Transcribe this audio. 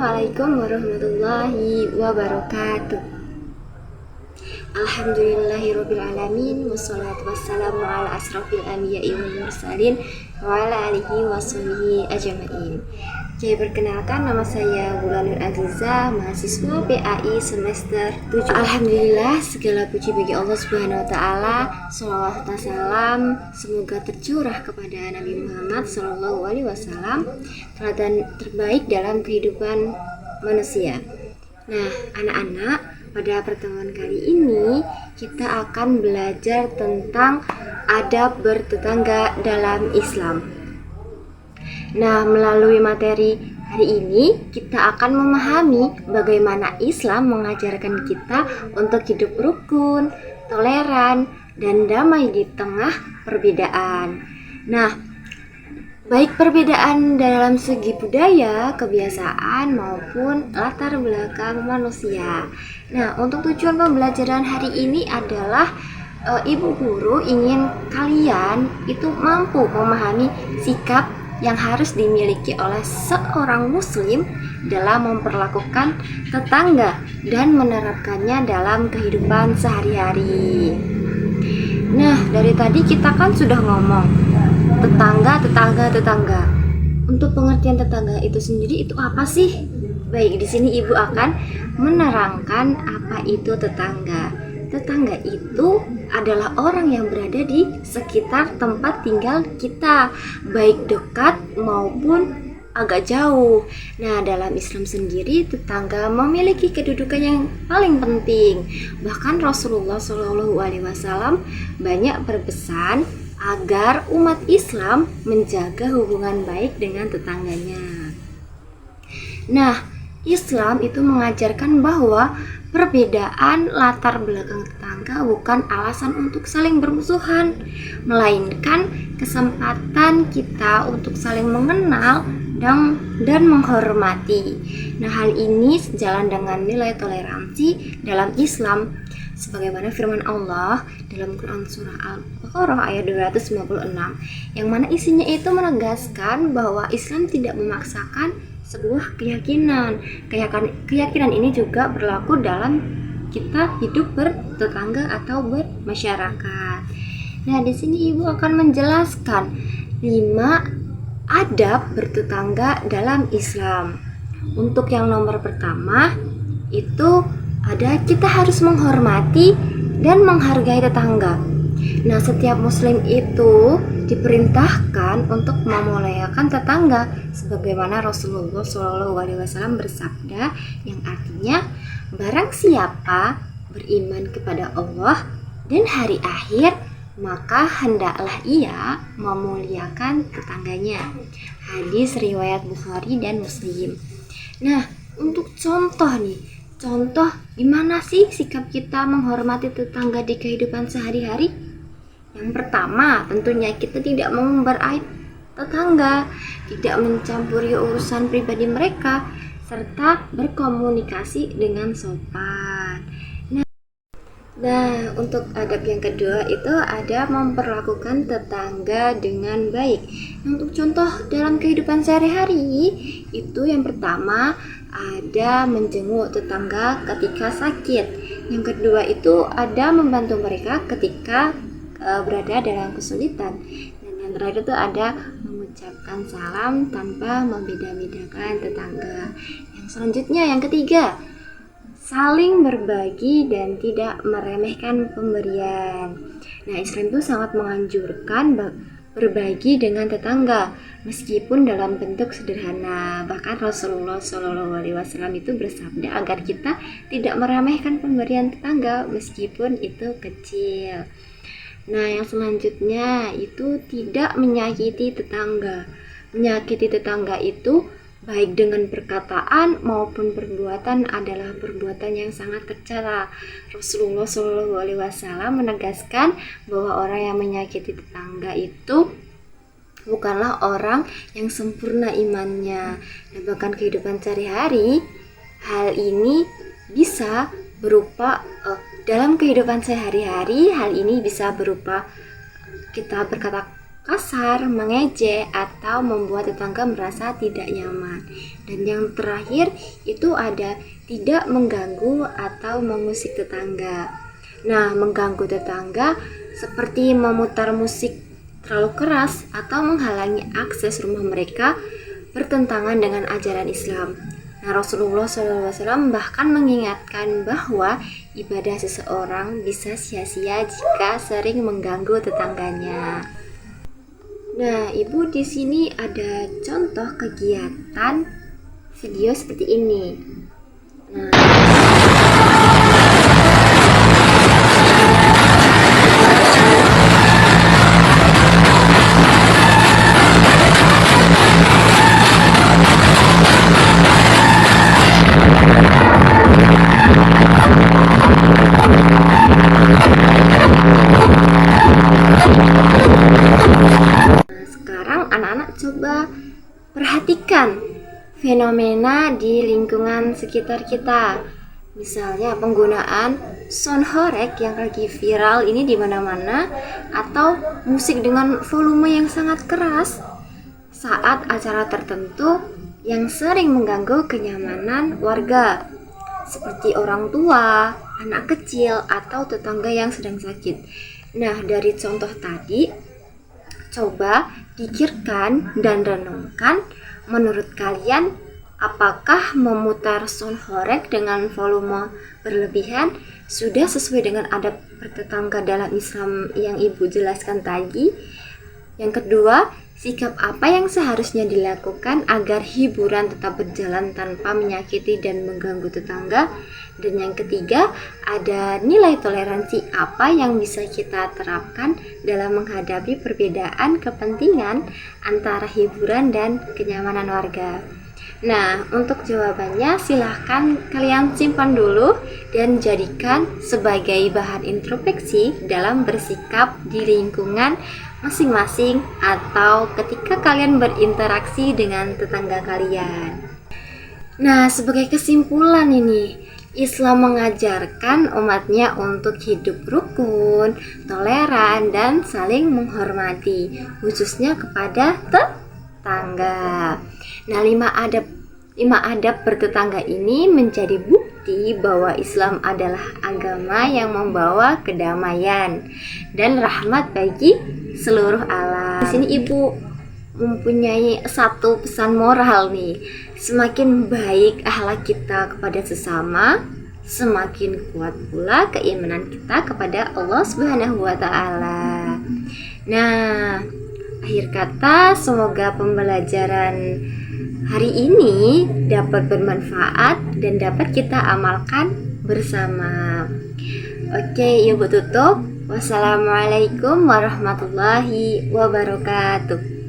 Assalamualaikum warahmatullahi wabarakatuh. Alhamdulillahirrabbilalamin. Wassalatu wassalamu ala asrafil anbiya'i wal mursalin wa ala alihi wa sahbihi ajma'in. Jadi perkenalkan, nama saya Wulanur Aziza, mahasiswa PAI semester 7. Alhamdulillah, segala puji bagi Allah Subhanahu wa taala. Shalawat dan salam semoga tercurah kepada Nabi Muhammad sallallahu alaihi wasallam, teladan terbaik dalam kehidupan manusia. Nah, anak-anak, pada pertemuan kali ini kita akan belajar tentang adab bertetangga dalam Islam. Nah, melalui materi hari ini kita akan memahami bagaimana Islam mengajarkan kita untuk hidup rukun, toleran, dan damai di tengah perbedaan. Nah, baik perbedaan dalam segi budaya, kebiasaan, maupun latar belakang manusia. Nah, untuk tujuan pembelajaran hari ini adalah Ibu Guru ingin kalian itu mampu memahami sikap yang harus dimiliki oleh seorang muslim dalam memperlakukan tetangga dan menerapkannya dalam kehidupan sehari-hari. Nah, dari tadi kita kan sudah ngomong tetangga. Untuk pengertian tetangga itu sendiri itu apa sih? Baik, di sini Ibu akan menerangkan apa itu tetangga. Tetangga itu adalah orang yang berada di sekitar tempat tinggal kita, baik dekat maupun agak jauh. Nah, dalam Islam sendiri tetangga memiliki kedudukan yang paling penting. Bahkan Rasulullah SAW banyak berpesan agar umat Islam menjaga hubungan baik dengan tetangganya. Nah, Islam itu mengajarkan bahwa perbedaan latar belakang tetangga bukan alasan untuk saling bermusuhan, melainkan kesempatan kita untuk saling mengenal dan menghormati. Nah, hal ini sejalan dengan nilai toleransi dalam Islam, sebagaimana firman Allah dalam Quran Surah Al-Baqarah ayat 296, yang mana isinya itu menegaskan bahwa Islam tidak memaksakan sebuah keyakinan. Keyakinan ini juga berlaku dalam kita hidup bertetangga atau bermasyarakat. Nah, di sini Ibu akan menjelaskan 5 adab bertetangga dalam Islam. Untuk yang nomor pertama itu ada kita harus menghormati dan menghargai tetangga. Nah, setiap muslim itu diperintahkan untuk memuliakan tetangga sebagaimana Rasulullah SAW bersabda, yang artinya barang siapa beriman kepada Allah dan hari akhir, maka hendaklah ia memuliakan tetangganya. Hadis riwayat Bukhari dan Muslim. Nah, untuk contoh gimana sih sikap kita menghormati tetangga di kehidupan sehari-hari? Yang pertama, tentunya kita tidak mengumbar aib tetangga, tidak mencampuri urusan pribadi mereka, serta berkomunikasi dengan sopan. Nah, untuk adab yang kedua itu ada memperlakukan tetangga dengan baik. Untuk contoh dalam kehidupan sehari-hari, itu yang pertama ada menjenguk tetangga ketika sakit. Yang kedua itu ada membantu mereka ketika berada dalam kesulitan. Dan yang terakhir itu ada mengucapkan salam tanpa membeda-bedakan tetangga. Yang selanjutnya, yang ketiga, saling berbagi dan tidak meremehkan pemberian. Nah, Islam itu sangat menganjurkan berbagi dengan tetangga meskipun dalam bentuk sederhana. Bahkan Rasulullah SAW itu bersabda agar kita tidak meremehkan pemberian tetangga meskipun itu kecil. Nah, yang selanjutnya itu tidak menyakiti tetangga. Menyakiti tetangga itu baik dengan perkataan maupun perbuatan adalah perbuatan yang sangat tercela. Rasulullah SAW menegaskan bahwa orang yang menyakiti tetangga itu bukanlah orang yang sempurna imannya. Nah, bahkan kehidupan sehari-hari, hal ini bisa berupa dalam kehidupan sehari-hari, hal ini bisa berupa kita berkata kasar, mengejek, atau membuat tetangga merasa tidak nyaman. Dan yang terakhir itu ada tidak mengganggu atau mengusik tetangga. Nah, mengganggu tetangga seperti memutar musik terlalu keras atau menghalangi akses rumah mereka bertentangan dengan ajaran Islam. Nah, Rasulullah SAW bahkan mengingatkan bahwa ibadah seseorang bisa sia-sia jika sering mengganggu tetangganya. Nah, Ibu di sini ada contoh kegiatan video seperti ini. Nah, sekarang anak-anak coba perhatikan fenomena di lingkungan sekitar kita. Misalnya penggunaan sound horeg yang lagi viral ini di mana-mana, atau musik dengan volume yang sangat keras saat acara tertentu yang sering mengganggu kenyamanan warga, seperti orang tua, anak kecil, atau tetangga yang sedang sakit. Nah, dari contoh tadi, coba pikirkan dan renungkan, menurut kalian apakah memutar sound horeg dengan volume berlebihan sudah sesuai dengan adab bertetangga dalam Islam yang Ibu jelaskan tadi? Yang kedua, sikap apa yang seharusnya dilakukan agar hiburan tetap berjalan tanpa menyakiti dan mengganggu tetangga? Dan yang ketiga, ada nilai toleransi apa yang bisa kita terapkan dalam menghadapi perbedaan kepentingan antara hiburan dan kenyamanan warga. Nah, untuk jawabannya silahkan kalian simpan dulu dan jadikan sebagai bahan introspeksi dalam bersikap di lingkungan masing-masing atau ketika kalian berinteraksi dengan tetangga kalian. Nah, sebagai kesimpulan ini, Islam mengajarkan umatnya untuk hidup rukun, toleran, dan saling menghormati, khususnya kepada tetangga. Nah, lima adab bertetangga ini menjadi bukti bahwa Islam adalah agama yang membawa kedamaian dan rahmat bagi seluruh alam. Di sini Ibu mempunyai satu pesan moral nih. Semakin baik akhlak kita kepada sesama, semakin kuat pula keimanan kita kepada Allah Subhanahu wa taala. Nah, akhir kata, semoga pembelajaran hari ini dapat bermanfaat dan dapat kita amalkan bersama. Oke, Ibu tutup. Wassalamualaikum warahmatullahi wabarakatuh.